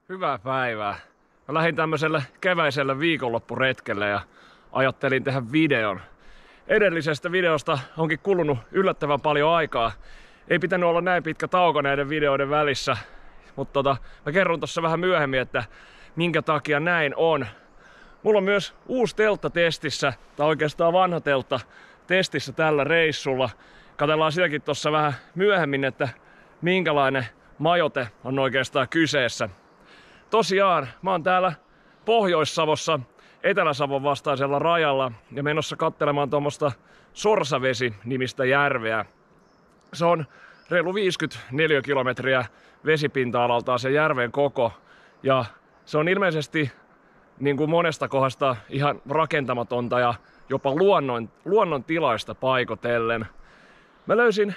Hyvää päivää. Mä lähdin tämmöiselle keväiselle viikonloppuretkelle ja ajattelin tehdä videon. Edellisestä videosta onkin kulunut yllättävän paljon aikaa. Ei pitänyt olla näin pitkä tauko näiden videoiden välissä, mutta mä kerron tossa vähän myöhemmin, että minkä takia näin on. Mulla on myös uusi teltta testissä, tai oikeastaan vanha teltta testissä tällä reissulla. Katsellaan sitäkin tossa vähän myöhemmin, että minkälainen majoite on oikeastaan kyseessä. Tosiaan, mä oon täällä Pohjois-Savossa, Etelä-Savon vastaisella rajalla ja menossa katselemaan tuommoista Sorsavesi-nimistä järveä. Se on reilu 54 kilometriä vesipinta-alaltaan se järven koko ja se on ilmeisesti niin kuin monesta kohdasta ihan rakentamatonta ja jopa luonnon tilaista paikotellen. Mä löysin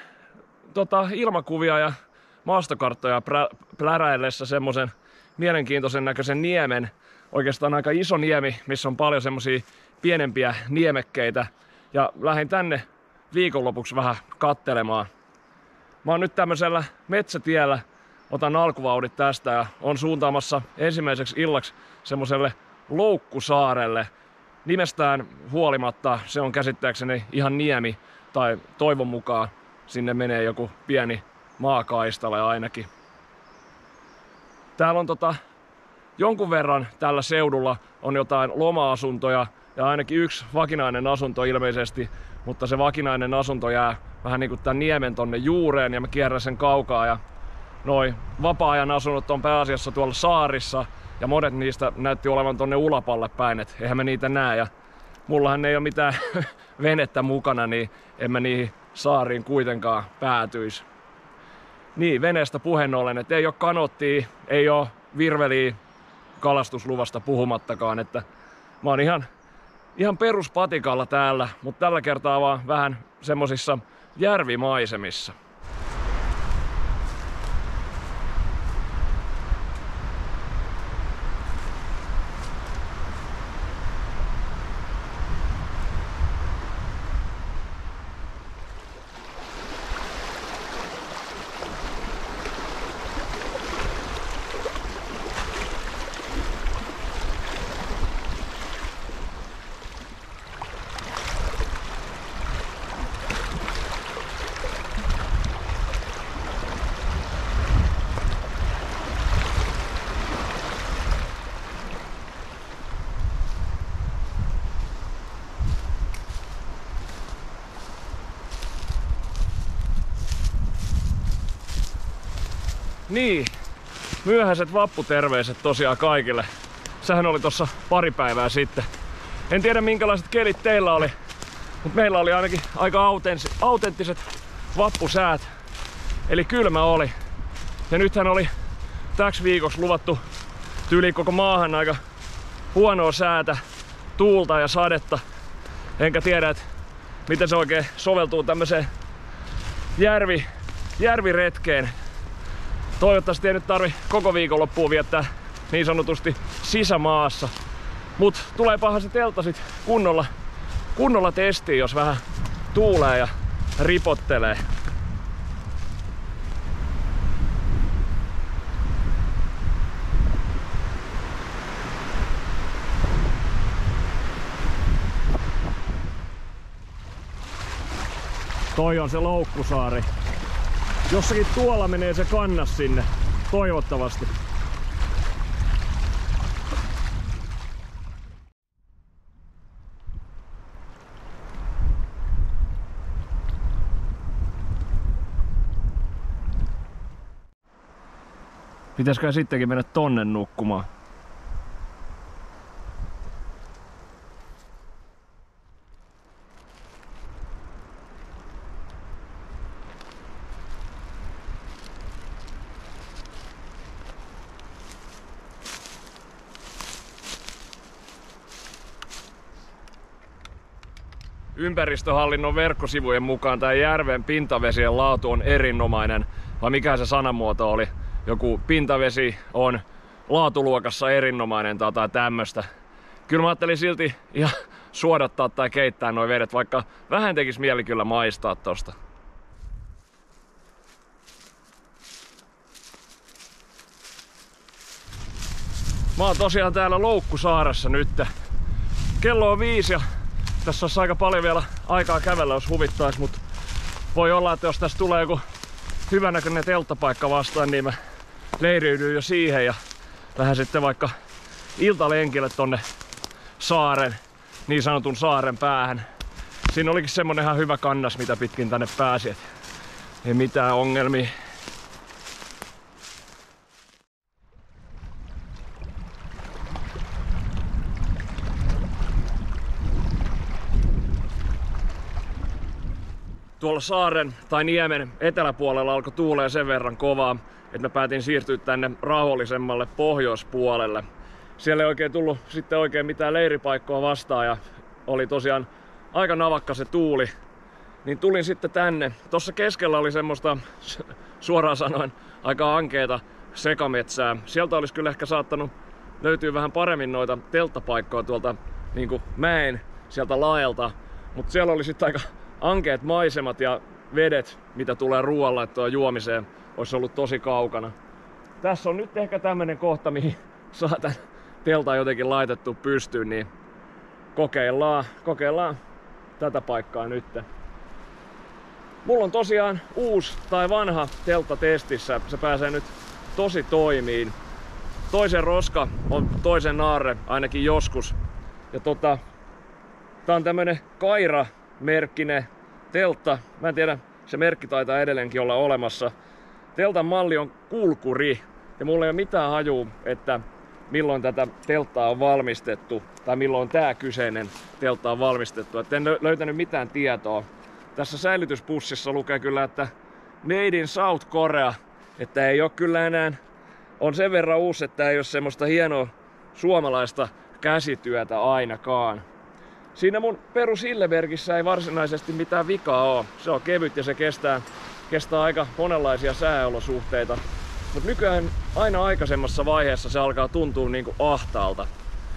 ilmakuvia ja maastokarttoja pläräillessä semmosen mielenkiintoisen näköisen niemen, oikeastaan aika iso niemi, missä on paljon semmosia pienempiä niemekkeitä ja lähdin tänne viikonlopuksi vähän kattelemaan. Mä oon nyt tämmöisellä metsätiellä, otan alkuvauhdit tästä ja on suuntaamassa ensimmäiseksi illaksi semmoselle Loukkusaarelle. Nimestään huolimatta se on käsittääkseni ihan niemi, tai toivon mukaan sinne menee joku pieni maakaistale ainakin. Täällä on jonkun verran tällä seudulla on jotain loma-asuntoja ja ainakin yksi vakinainen asunto ilmeisesti, mutta se vakinainen asunto jää vähän niinku tän niemen tonne juureen ja mä kierrän sen kaukaa ja noi vapaa-ajan asunnot on pääasiassa tuolla saarissa ja monet niistä näytti olevan tonne Ulapalle päin, et eihän mä niitä näe ja mullahan ei ole mitään venettä mukana, niin en mä niihin saariin kuitenkaan päätyisi. Niin, veneestä puheen ollen, että ei oo kanottia, ei oo virveliä kalastusluvasta puhumattakaan, että mä oon ihan peruspatikalla täällä, mutta tällä kertaa vaan vähän semmosissa järvimaisemissa. Niin, myöhäiset vapputerveiset tosiaan kaikille. Sehän oli tossa pari päivää sitten. En tiedä minkälaiset kelit teillä oli, mutta meillä oli ainakin aika autenttiset vappusäät. Eli kylmä oli. Ja nythän oli täksi viikoksi luvattu tyyliin koko maahan aika huonoa säätä, tuulta ja sadetta. Enkä tiedä, että miten se oikein soveltuu tämmöiseen järviretkeen. Toivottavasti ei nyt tarvi koko viikonloppua viettää niin sanotusti sisämaassa. Mut tuleepahan se teltta sit kunnolla testiin, jos vähän tuulee ja ripottelee. Toi on se Loukkusaari. Jossakin tuolla menee se kannas sinne, toivottavasti. Pitäisikö sittenkin mennä tonne nukkumaan? Ympäristöhallinnon verkkosivujen mukaan tämä järven pintavesien laatu on erinomainen. Vai mikä se sanamuoto oli? Joku pintavesi on laatuluokassa erinomainen tai tämmöstä. Kyllä mä ajattelin silti ihan suodattaa tai keittää noi vedet, vaikka vähän tekis mieli kyllä maistaa tosta. Mä oon tosiaan täällä Loukkusaaressa nyt. Kello on 5 ja tässä on aika paljon vielä aikaa kävellä, jos huvittais, mutta voi olla, että jos tässä tulee joku hyvänäköinen telttapaikka vastaan, niin mä leiriydyn jo siihen ja lähden sitten vaikka iltalenkille tonne saaren, niin sanotun saaren päähän. Siinä olikin semmonen ihan hyvä kannas, mitä pitkin tänne pääsi, et ei mitään ongelmia. Tuolla saaren tai niemen eteläpuolella alkoi tuulee sen verran kovaa, että mä päätin siirtyä tänne rauhallisemmalle pohjoispuolelle. Siellä ei oikein tullut sitten oikein mitään leiripaikkoa vastaan ja oli tosiaan aika navakka se tuuli. Niin tulin sitten tänne. Tuossa keskellä oli semmoista, suoraan sanoen, aika ankeeta sekametsää. Sieltä olisi kyllä ehkä saattanut löytyä vähän paremmin noita telttapaikkoja tuolta niinku mäen sieltä laelta. Mutta siellä oli sitten aika ankeet maisemat ja vedet, mitä tulee ruoanlaittoon ja juomiseen, olisi ollut tosi kaukana. Tässä on nyt ehkä tämmönen kohta, mihin saa tän teltan jotenkin laitettu pystyyn, niin kokeillaan tätä paikkaa nyt. Mulla on tosiaan uusi tai vanha teltta testissä, se pääsee nyt tosi toimiin. Toisen roska on toisen naarre ainakin joskus. Ja tää on tämmönen Kaira-merkkinen teltta. Mä en tiedä, se merkki taitaa edelleenkin olla olemassa. Teltan malli on kulkuri ja mulla ei ole mitään hajua, että milloin tätä telttaa on valmistettu tai milloin tää kyseinen teltta on valmistettu. Et en löytänyt mitään tietoa. Tässä säilytyspussissa lukee kyllä, että Made in South Korea, että ei ole kyllä enää, on sen verran uusi, että ei ole semmoista hienoa suomalaista käsityötä ainakaan. Siinä mun perus Hillebergissä ei varsinaisesti mitään vikaa oo. Se on kevyt ja se kestää aika monenlaisia sääolosuhteita. Mut nykyään aina aikaisemmassa vaiheessa se alkaa tuntua niinku ahtaalta.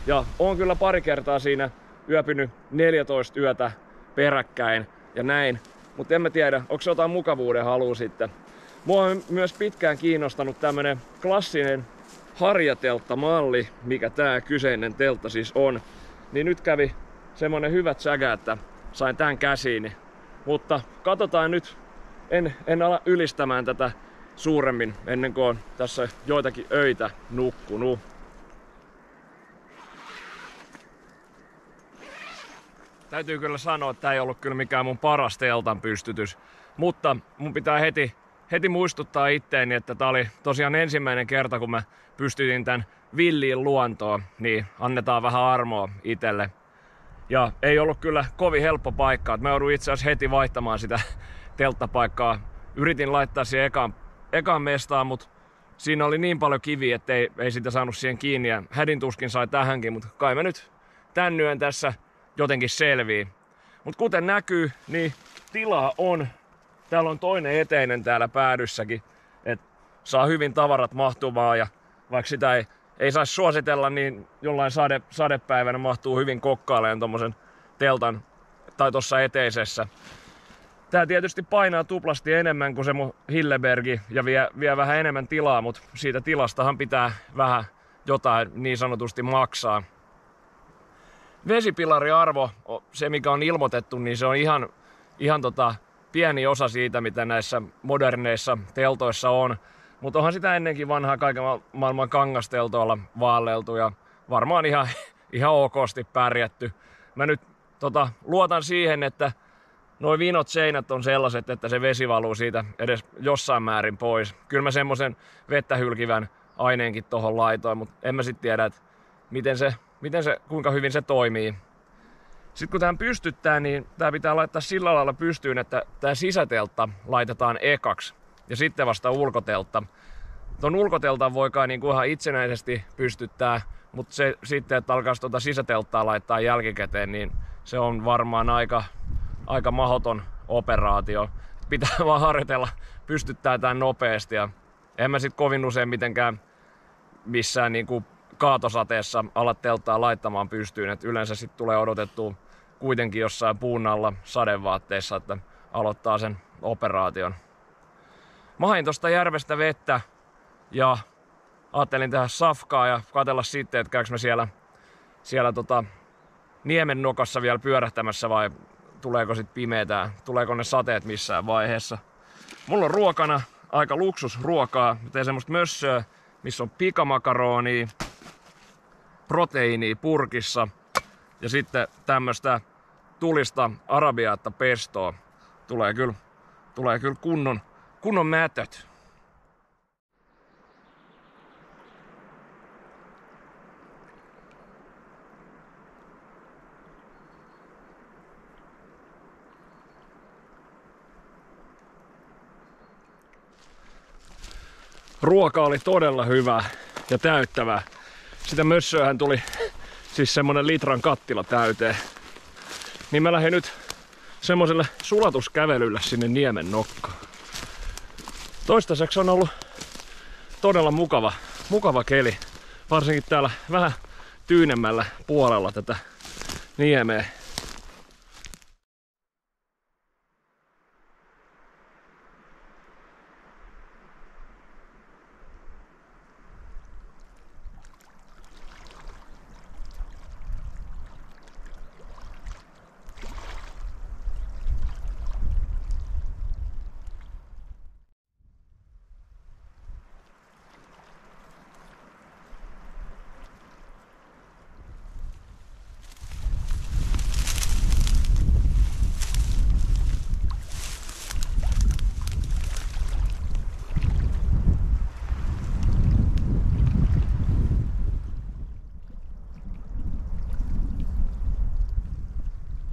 Ja oon kyllä pari kertaa siinä yöpynyt 14 yötä peräkkäin ja näin. Mut en mä tiedä, onko se jotain mukavuuden halua sitten. Mua on myös pitkään kiinnostanut tämmönen klassinen harjatelttamalli, mikä tää kyseinen teltta siis on. Niin nyt kävi semmonen hyvä tsägä, että sain tän käsiini. Mutta katsotaan nyt, en ala ylistämään tätä suuremmin ennen kuin on tässä joitakin öitä nukkunut. Täytyy kyllä sanoa, että tää ei ollut kyllä mikään mun paras teltan pystytys. Mutta mun pitää heti muistuttaa itteeni, että tää oli tosiaan ensimmäinen kerta, kun mä pystytin tän villiin luontoon, niin annetaan vähän armoa itelle. Ja ei ollut kyllä kovin helppo paikka. Mä joudun itse asiassa heti vaihtamaan sitä telttapaikkaa. Yritin laittaa siihen ekaan mestaan, mutta siinä oli niin paljon kiviä, että ei sitä saanut siihen kiinni. Ja hädin tuskin sai tähänkin, mutta kai mä nyt tän yön tässä jotenkin selvii. Mutta kuten näkyy, niin tilaa on. Täällä on toinen eteinen täällä päädyssäkin, että saa hyvin tavarat mahtumaan ja vaikka sitä ei saisi suositella, niin jollain sadepäivänä mahtuu hyvin kokkailemaan tommosen teltan tai tossa eteisessä. Tää tietysti painaa tuplasti enemmän kuin se mun Hillebergi ja vie vähän enemmän tilaa, mutta siitä tilastahan pitää vähän jotain niin sanotusti maksaa. Vesipilariarvo, se mikä on ilmoitettu, niin se on ihan pieni osa siitä, mitä näissä moderneissa teltoissa on. Mutta onhan sitä ennenkin vanhaa kaiken maailman kangasteltoilla vaalleltu ja varmaan ihan okosti pärjätty. Mä nyt luotan siihen, että nuo vinot seinät on sellaiset, että se vesi valuu siitä edes jossain määrin pois. Kyllä mä semmosen vettä hylkivän aineenkin tohon laitoin, mutta en mä sit tiedä, että kuinka hyvin se toimii. Sitten kun tähän pystyttää, niin tää pitää laittaa sillä lailla pystyyn, että tää sisäteltta laitetaan ekaksi ja sitten vasta ulkoteltta. Ton ulkoteltan voi kai niinku ihan itsenäisesti pystyttää, mutta se sitten, että alkaisi sisätelttaa laittaa jälkikäteen, niin se on varmaan aika mahdoton operaatio. Pitää vaan harjoitella pystyttää tän nopeasti ja en mä sit kovin usein mitenkään missään niinku kaatosateessa ala telttaa laittamaan pystyyn, että yleensä sit tulee odotettua kuitenkin jossain puun alla sadevaatteissa, että aloittaa sen operaation. Mä hain tosta järvestä vettä ja ajattelin tehdä safkaa ja katsella sitten, että käykö mä siellä niemen nokassa vielä pyörähtämässä vai tuleeko sit pimeätä, tuleeko ne sateet missään vaiheessa. Mulla on ruokana aika luksusruokaa. Mä teen semmoista mössöä, missä on pikamakaronia, proteiinia purkissa ja sitten tämmöstä tulista arabiatta pestoa. Tulee kyllä kunnon mätöt. Ruoka oli todella hyvä ja täyttävä. Sitä mössöähän tuli siis semmonen litran kattila täyteen. Niin mä lähdin nyt semmoselle sulatuskävelylle sinne niemen nokkaan. Toistaiseksi on ollut todella mukava keli. Varsinkin täällä vähän tyynemmällä puolella tätä niemeä.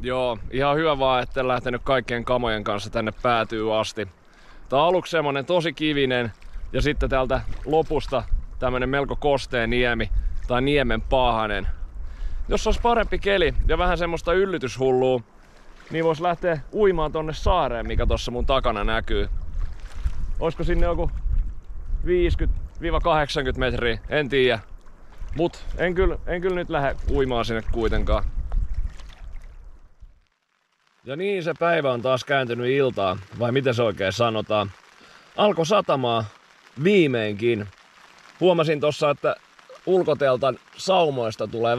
Joo, ihan hyvä vaan, että en lähtenyt kaikkien kamojen kanssa tänne päätyy asti. Tää on aluksi semmonen tosi kivinen ja sitten täältä lopusta tämmönen melko kostea niemi tai niemen paahanen. Jos olisi parempi keli ja vähän semmoista yllytyshullua, niin vois lähteä uimaan tonne saareen, mikä tossa mun takana näkyy. Oisko sinne joku 50-80 metriä, en tiedä. Mut en kyllä nyt lähde uimaan sinne kuitenkaan. Ja niin se päivä on taas kääntynyt iltaan, vai miten se oikein sanotaan. Alkoi satamaan viimeinkin. Huomasin tossa, että ulkoteltan saumoista tulee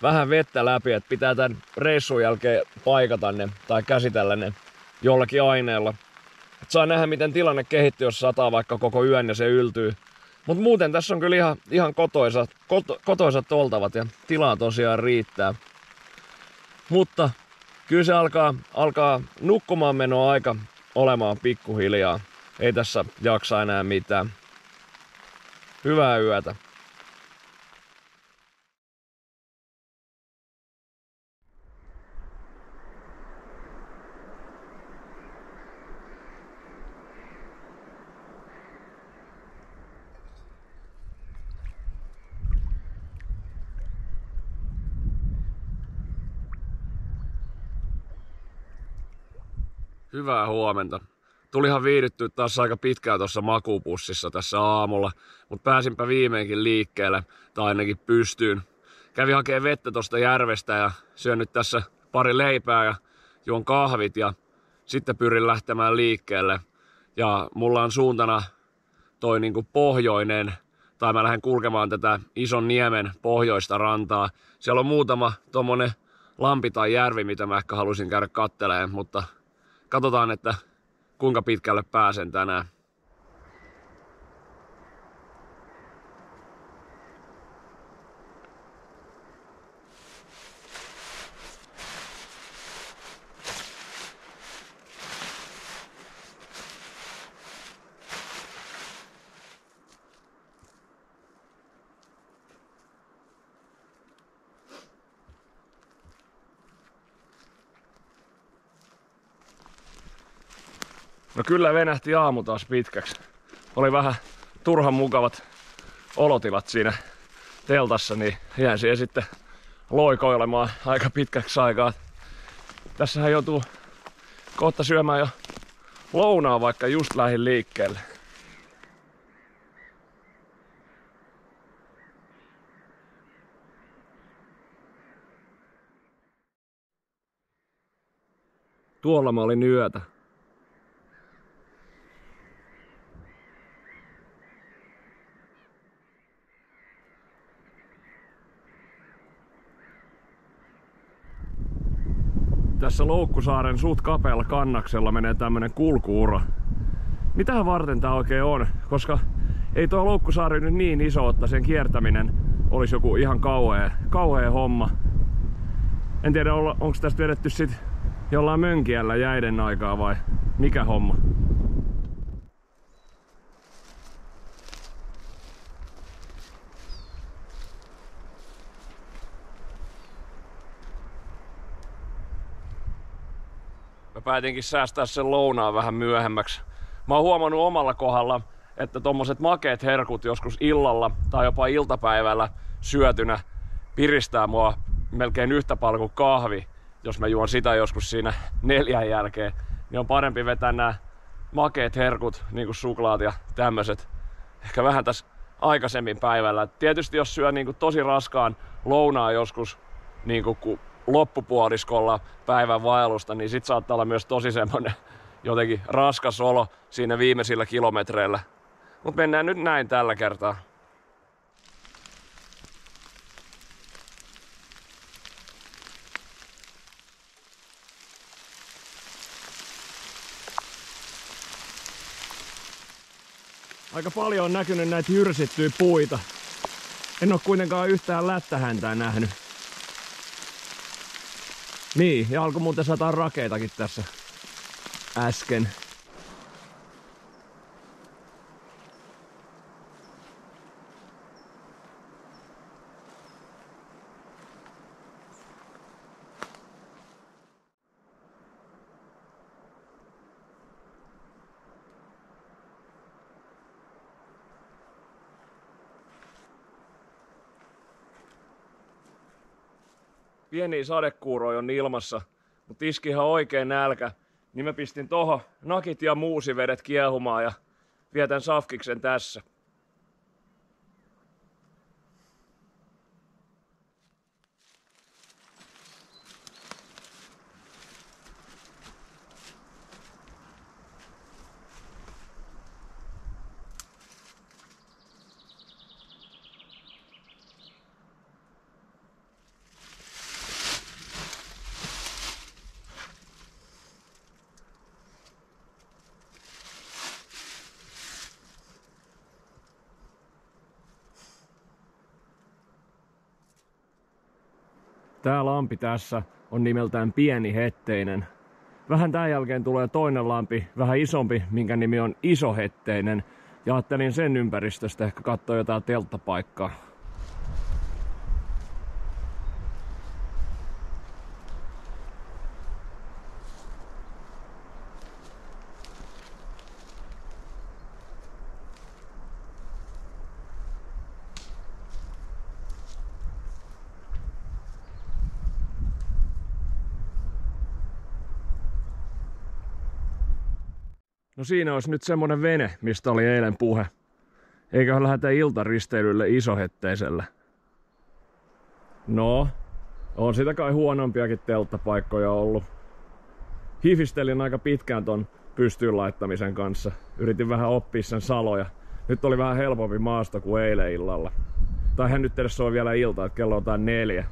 vähän vettä läpi, että pitää tän reissun jälkeen paikata ne tai käsitellä ne jollakin aineella. Et saa nähdä, miten tilanne kehittyy, jos sataa vaikka koko yön ja se yltyy. Mut muuten tässä on kyllä ihan kotoisat oltavat ja tilaa tosiaan riittää. Mutta kyllä se alkaa nukkumaan menoa aika olemaan pikkuhiljaa. Ei tässä jaksa enää mitään. Hyvää yötä. Hyvää huomenta. Tulihan viihdyttyä taas aika pitkään tuossa makuupussissa tässä aamulla, mutta pääsinpä viimeinkin liikkeelle, tai ainakin pystyyn. Kävin hakemaan vettä tuosta järvestä ja syön nyt tässä pari leipää ja juon kahvit ja sitten pyrin lähtemään liikkeelle. Ja mulla on suuntana toi niinku pohjoinen, tai mä lähden kulkemaan tätä ison niemen pohjoista rantaa. Siellä on muutama tommonen lampi tai järvi, mitä mä ehkä halusin käydä kattelemaan, mutta katsotaan, että kuinka pitkälle pääsen tänään. No kyllä venähti aamu taas pitkäksi. Oli vähän turhan mukavat olotilat siinä teltassa, niin jäin siihen sitten loikoilemaan aika pitkäksi aikaa. Tässähän joutuu kohta syömään jo lounaa, vaikka just lähdin liikkeelle. Tuolla mä olin yötä. Tässä Loukkusaaren suht kapealla kannaksella menee tämmönen kulkuura. Mitähän varten tää oikein on? Koska ei tuo Loukkusaari nyt niin iso, että sen kiertäminen olisi joku ihan kauhea homma. En tiedä, onko tästä vedetty sit jollain mönkiällä jäiden aikaa vai mikä homma. Mä päätinkin säästää sen lounaan vähän myöhemmäksi. Mä oon huomannut omalla kohdalla, että tommoset makeet herkut joskus illalla tai jopa iltapäivällä syötynä piristää mua melkein yhtä paljon kuin kahvi. Jos mä juon sitä joskus siinä 4 jälkeen, niin on parempi vetää nämä makeet herkut, niin kuin suklaat ja tämmöset, ehkä vähän tässä aikaisemmin päivällä. Tietysti jos syö niin kuin tosi raskaan lounaan joskus niin kuin loppupuoliskolla päivän vaellusta, niin sit saattaa olla myös tosi semmonen jotenkin raskas olo siinä viimeisillä kilometreillä. Mut mennään nyt näin tällä kertaa. Aika paljon on näkynyt näitä jyrsittyjä puita. En oo kuitenkaan yhtään lättähäntää nähnyt. Niin, ja alkoi muuten sataa rakeitakin tässä äsken. Pieniä sadekuuroja on ilmassa, mutta iski ihan oikein nälkä, niin mä pistin tohon nakit ja muusivedet kiehumaan ja vietän safkiksen tässä. Tää lampi tässä on nimeltään Pieni Hetteinen. Vähän tämän jälkeen tulee toinen lampi, vähän isompi, minkä nimi on Iso Hetteinen. Ja ajattelin sen ympäristöstä ehkä katsoa jotain telttapaikkaa. No siinä olisi nyt semmonen vene, mistä oli eilen puhe. Eiköhän lähdetä iltaristeilylle Isohetteisellä. No, on sitä kai huonompiakin telttapaikkoja ollut. Hifistelin aika pitkään ton pystyyn laittamisen kanssa. Yritin vähän oppia sen saloja. Nyt oli vähän helpompi maasto kuin eilen illalla. Tai nyt edes on vielä ilta, että kello on jotain 4.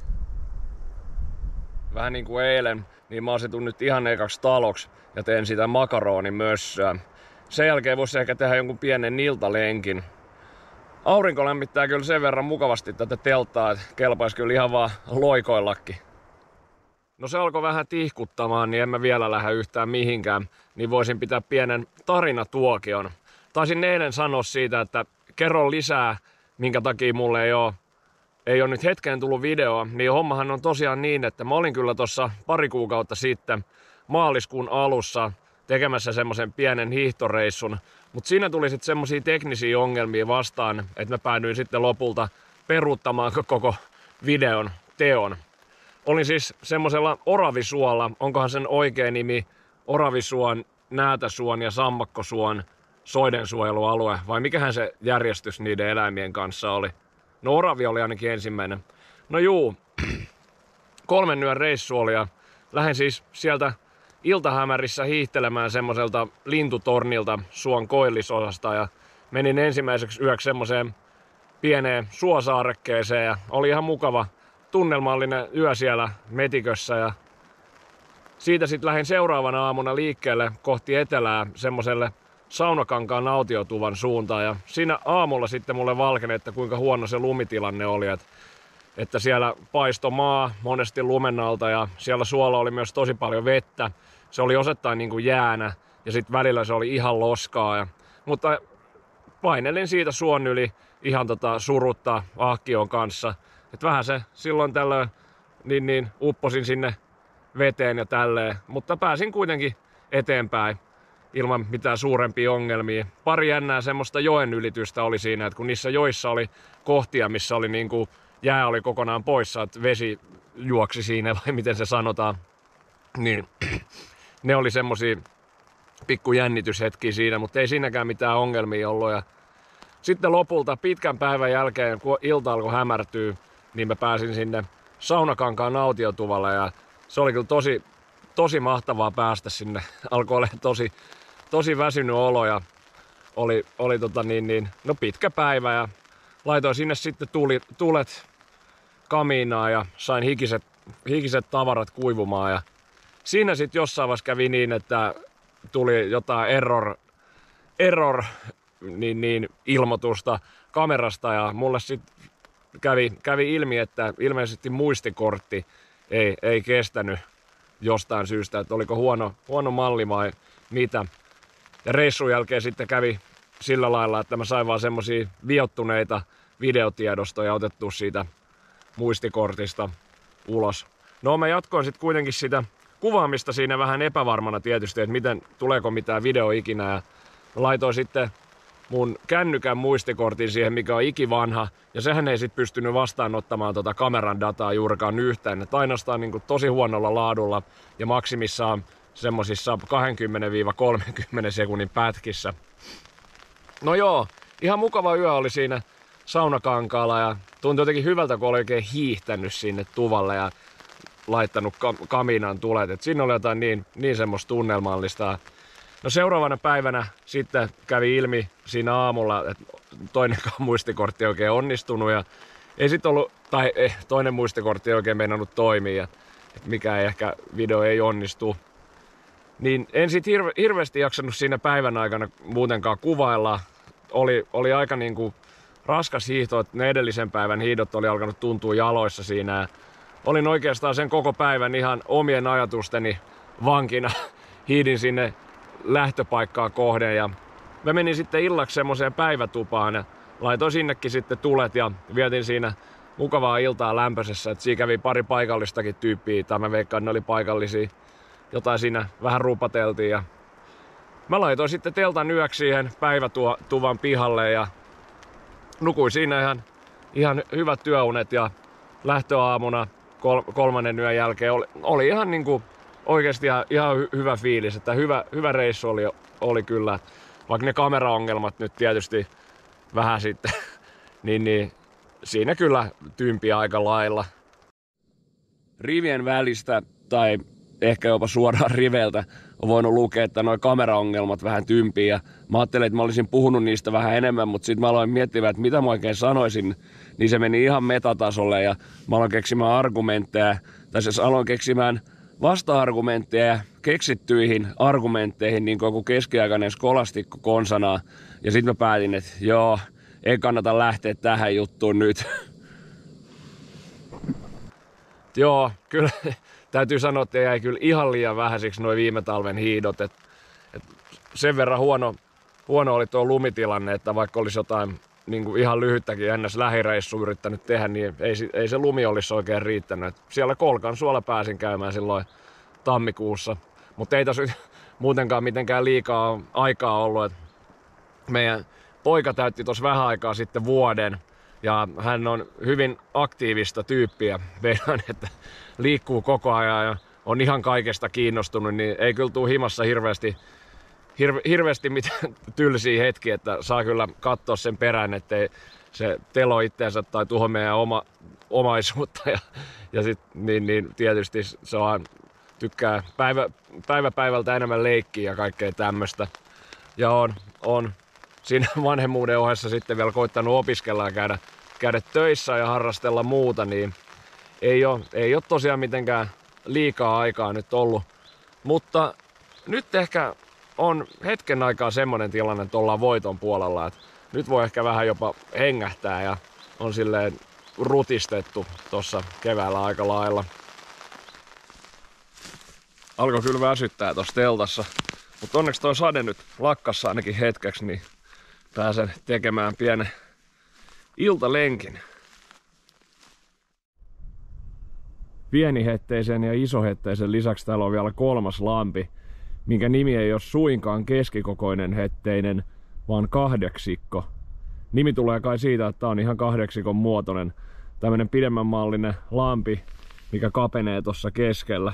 Vähän niin kuin eilen, niin mä asetun nyt ihan ekaksi taloksi ja teen sitä makaronimössöä. Sen jälkeen voisi ehkä tehdä jonkun pienen iltalenkin. Aurinko lämmittää kyllä sen verran mukavasti tätä telttaa, että kelpaisi kyllä ihan vaan loikoillakin. No se alkoi vähän tihkuttamaan, niin en mä vielä lähde yhtään mihinkään, niin voisin pitää pienen tarinatuokion. Taisin eilen sanoa siitä, että kerro lisää, minkä takia mulle ei ole nyt hetkeen tullut videoa, niin hommahan on tosiaan niin, että mä olin kyllä tuossa pari kuukautta sitten maaliskuun alussa tekemässä semmoisen pienen hiihtoreissun, mutta siinä tuli sitten semmosia teknisiä ongelmia vastaan, että mä päädyin sitten lopulta peruuttamaan koko videon teon. Olin siis semmosella Oravisuolla, onkohan sen oikea nimi Oravisuon, Näätäsuon ja Sammakkosuon soidensuojelualue, vai mikähän se järjestys niiden eläimien kanssa oli? No oravi oli ainakin ensimmäinen. No juu, 3 yön reissu oli ja lähdin siis sieltä iltahämärissä hiihtelemään semmoiselta lintutornilta suon koillisosasta ja menin ensimmäiseksi yöksi semmoiseen pieneen suosaarekkeeseen ja oli ihan mukava tunnelmallinen yö siellä metikössä ja siitä sitten lähdin seuraavana aamuna liikkeelle kohti etelää semmoselle Saunakankaan autiotuvan suuntaan. Ja siinä aamulla sitten mulle valkeni, että kuinka huono se lumitilanne oli. Että siellä paistoi maa monesti lumen alta ja siellä suolla oli myös tosi paljon vettä. Se oli osittain niin kuin jäänä ja sitten välillä se oli ihan loskaa. Mutta painelin siitä suon yli ihan surutta ahkion kanssa. Että vähän se silloin tällöin niin upposin sinne veteen ja tälleen. Mutta pääsin kuitenkin eteenpäin ilman mitään suurempia ongelmia. Pari jännää semmoista joen ylitystä oli siinä, että kun niissä joissa oli kohtia, missä oli niin kuin jää oli kokonaan poissa, että vesi juoksi siinä, vai miten se sanotaan, niin ne oli semmosia pikku jännityshetkiä siinä, mutta ei siinäkään mitään ongelmia ollut. Ja sitten lopulta pitkän päivän jälkeen, kun ilta alkoi hämärtyä, niin mä pääsin sinne Saunakankaan autiotuvalle ja se oli kyllä tosi mahtavaa päästä sinne. Alkoi olla tosi väsynyt olo ja oli pitkä päivä ja laitoin sinne sitten tulet kamiinaan ja sain hikiset tavarat kuivumaan ja siinä sitten jossain vaiheessa kävi niin, että tuli jotain error ilmoitusta kamerasta ja mulle sitten kävi ilmi, että ilmeisesti muistikortti ei kestänyt jostain syystä, että oliko huono malli vai mitä. Ja reissun jälkeen sitten kävi sillä lailla, että mä sain vaan semmosia viottuneita videotiedostoja otettua siitä muistikortista ulos. No mä jatkoin sitten kuitenkin sitä kuvaamista siinä vähän epävarmana tietysti, että tuleeko mitään video ikinä. Ja laitoin sitten mun kännykän muistikortin siihen, mikä on ikivanha. Ja sehän ei sitten pystynyt vastaanottamaan kameran dataa juurikaan yhtään. Että ainoastaan niin kuin tosi huonolla laadulla ja maksimissaan semmosissa 20-30 sekunnin pätkissä. No joo, ihan mukava yö oli siinä Saunakankaalla ja tuntui jotenkin hyvältä, kun oli oikein hiihtänyt sinne tuvalle ja laittanut kaminan tulet. Et siinä oli jotain niin semmoista tunnelmallista. No seuraavana päivänä sitten kävi ilmi siinä aamulla, että toinenkaan muistikortti ei oikein onnistunut ja ei sit ollut, tai toinen muistikortti ei oikein meinannut toimia, että mikä ei ehkä video ei onnistu. Niin en sit hirveästi jaksanut siinä päivän aikana muutenkaan kuvailla. Oli aika niinku raskas hiihto, että ne edellisen päivän hiidot oli alkanut tuntua jaloissa siinä. Olin oikeastaan sen koko päivän ihan omien ajatusteni vankina. Hiidin sinne lähtöpaikkaa kohden ja mä menin sitten illaksi semmoiseen päivätupaan ja laitoin sinnekin sitten tulet ja vietin siinä mukavaa iltaa lämpöisessä. Et siinä kävi pari paikallistakin tyyppiä, tai mä veikkaan ne oli paikallisia. Jotain siinä vähän rupateltiin ja mä laitoin sitten teltan yöksi siihen päivätuvan pihalle ja nukuin siinä ihan hyvät työunet ja lähtöaamuna kolmannen yön jälkeen oli ihan niinku oikeesti ihan hyvä fiilis, että hyvä reissu oli kyllä, vaikka ne kameraongelmat nyt tietysti vähän sitten, niin siinä kyllä tympi aika lailla. Rivien välistä tai ehkä jopa suoraan riveiltä on voinut lukea, että nuo kameraongelmat vähän tympii ja mä ajattelin, että mä olisin puhunut niistä vähän enemmän, mutta sitten mä aloin miettimään, että mitä mä oikein sanoisin, niin se meni ihan metatasolle ja mä aloin keksimään argumentteja, tai siis aloin keksimään vasta-argumentteja keksittyihin argumentteihin, niin kuin keskiaikainen skolastikko konsanaa, ja sitten mä päätin, että joo, ei kannata lähteä tähän juttuun nyt. Joo, kyllä täytyy sanoa, että jäi kyllä ihan liian vähäisiksi nuo viime talven hiidot. Et sen verran huono oli tuo lumitilanne, että vaikka olisi jotain niin kuin ihan lyhyttäkin ennäs lähireissua yrittänyt tehdä, niin ei se lumi olisi oikein riittänyt. Et siellä Kolkansuolla pääsin käymään silloin tammikuussa, mutta ei tässä muutenkaan mitenkään liikaa aikaa ollut. Et meidän poika täytti tuossa vähän aikaa sitten vuoden. Ja hän on hyvin aktiivista tyyppiä, veikkaan, että liikkuu koko ajan ja on ihan kaikesta kiinnostunut, niin ei kyllä tule himassa hirveästi mitään tylsiä hetkiä, että saa kyllä katsoa sen perään, ettei se telo itteensä tai tuho meidän omaisuutta. Ja sit, niin tietysti se tykkää päivä päivältä enemmän leikkiä ja kaikkea tämmöistä. Ja on siinä vanhemmuuden ohessa sitten vielä koittanut opiskella ja käydä töissä ja harrastella muuta, niin ei ole tosiaan mitenkään liikaa aikaa nyt Mutta nyt ehkä on hetken aikaa semmonen tilanne, että ollaan voiton puolella. Että nyt voi ehkä vähän jopa hengähtää ja on silleen rutistettu tossa keväällä aika lailla. Alkoi kyllä väsyttää tossa teltassa. Mutta onneksi toi sade nyt lakkassa ainakin hetkeksi, niin pääsen tekemään pienen iltalenkin. Pienihetteisen ja isohetteisen lisäksi täällä on vielä kolmas lampi, minkä nimi ei ole suinkaan keskikokoinen hetteinen, vaan kahdeksikko. Nimi tulee kai siitä, että tää on ihan kahdeksikon muotoinen, tämmönen pidemmän mallinen lampi, mikä kapenee tuossa keskellä.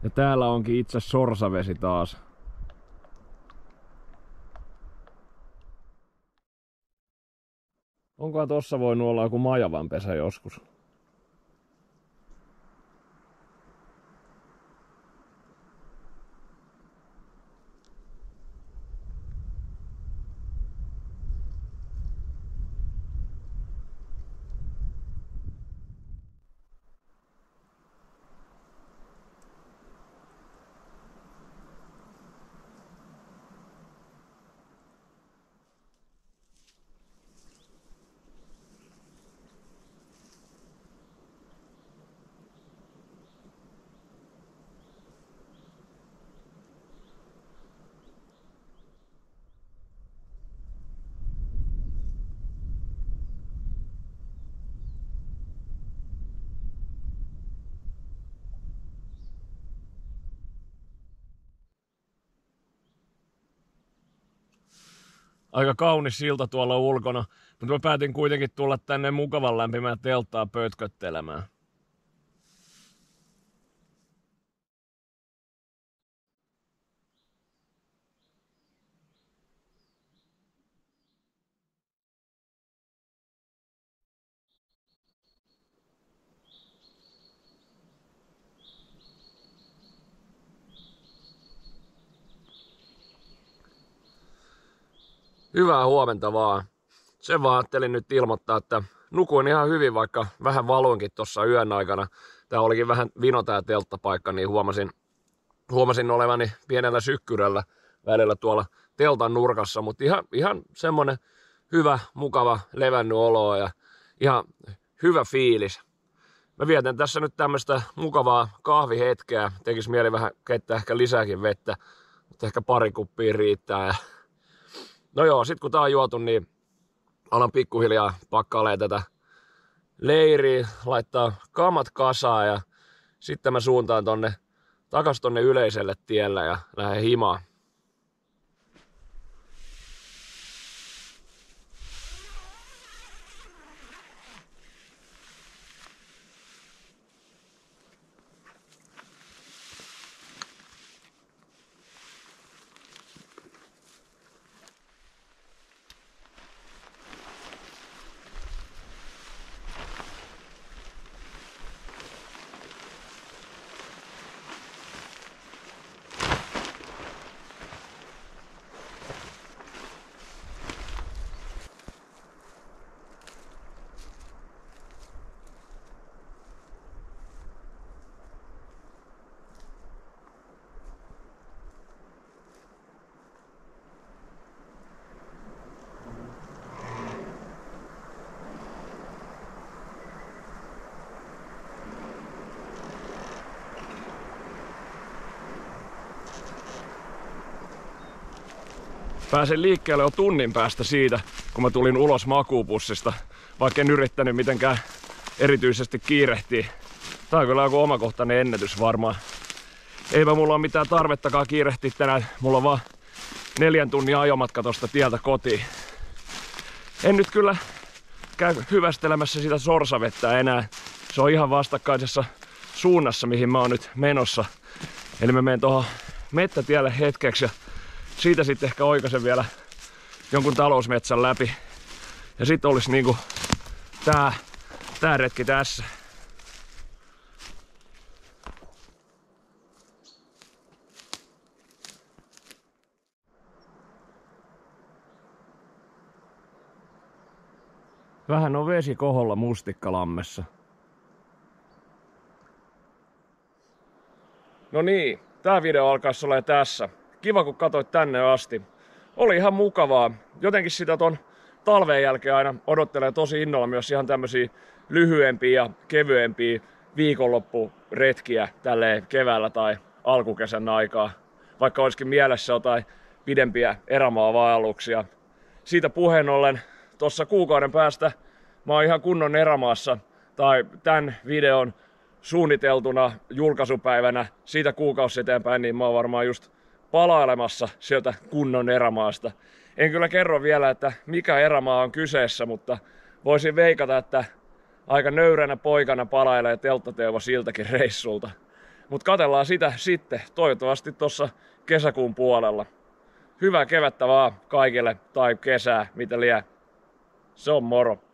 Ja täällä onkin itse sorsavesi taas. Onkohan tossa voinut olla joku majavanpesä joskus? Aika kaunis silta tuolla ulkona, mutta mä päätin kuitenkin tulla tänne mukavan lämpimään telttaa pötköttelemään. Hyvää huomenta vaan. Sen vaan ajattelin nyt ilmoittaa, että nukuin ihan hyvin, vaikka vähän valuinkin tuossa yön aikana. Tää olikin vähän vino tää telttapaikka, niin huomasin olevani pienellä sykkyrällä välillä tuolla teltan nurkassa. Mutta ihan semmonen hyvä, mukava, levännyt olo ja ihan hyvä fiilis. Mä vietän tässä nyt tämmöstä mukavaa kahvihetkeä. Tekis mieli vähän keittää ehkä lisääkin vettä, mutta ehkä pari kuppia riittää. No joo, sit kun tää on juotu, niin alan pikkuhiljaa pakkailee tätä leiriä, laittaa kamat kasaan ja sitten mä suuntaan takas tonne yleiselle tielle ja lähden himaan. Pääsin liikkeelle jo tunnin päästä siitä, kun mä tulin ulos makuupussista, vaikka en yrittänyt mitenkään erityisesti kiirehtiä. Tää on kyllä joku omakohtainen ennätys varmaan. Eipä mulla ole mitään tarvettakaan kiirehtiä tänään, mulla on vaan 4 tunnin ajomatka tosta tieltä kotiin. En nyt kyllä käy hyvästelemässä sitä sorsavettä enää. Se on ihan vastakkaisessa suunnassa, mihin mä oon nyt menossa. Eli mä menen tuohon mettätielle hetkeksi ja siitä sitten ehkä oikaisen vielä jonkun talousmetsän läpi. Ja sitten olisi niinku tää retki tässä. Vähän on vesi koholla Mustikkalammessa. No niin, tää video alkaisi olla tässä. Kiva kun katsoit tänne asti. Oli ihan mukavaa. Jotenkin sitä ton talven jälkeen aina odottelee tosi innolla myös ihan tämmösiä lyhyempiä ja kevyempiä viikonloppuretkiä tälleen keväällä tai alkukesän aikaa. Vaikka olisikin mielessä jotain pidempiä erämaavaelluksia. Siitä puheen ollen tossa kuukauden päästä mä oon ihan kunnon erämaassa. Tai tän videon suunniteltuna julkaisupäivänä siitä kuukausi eteenpäin, niin mä oon varmaan just palailemassa sieltä kunnon erämaasta. En kyllä kerro vielä, että mikä erämaa on kyseessä, mutta voisin veikata, että aika nöyränä poikana palailee telttateuvo siltäkin reissulta. Mut katsellaan sitä sitten, toivottavasti tossa kesäkuun puolella. Hyvää kevättä vaan kaikille, tai kesää, mitä liian. Se on moro.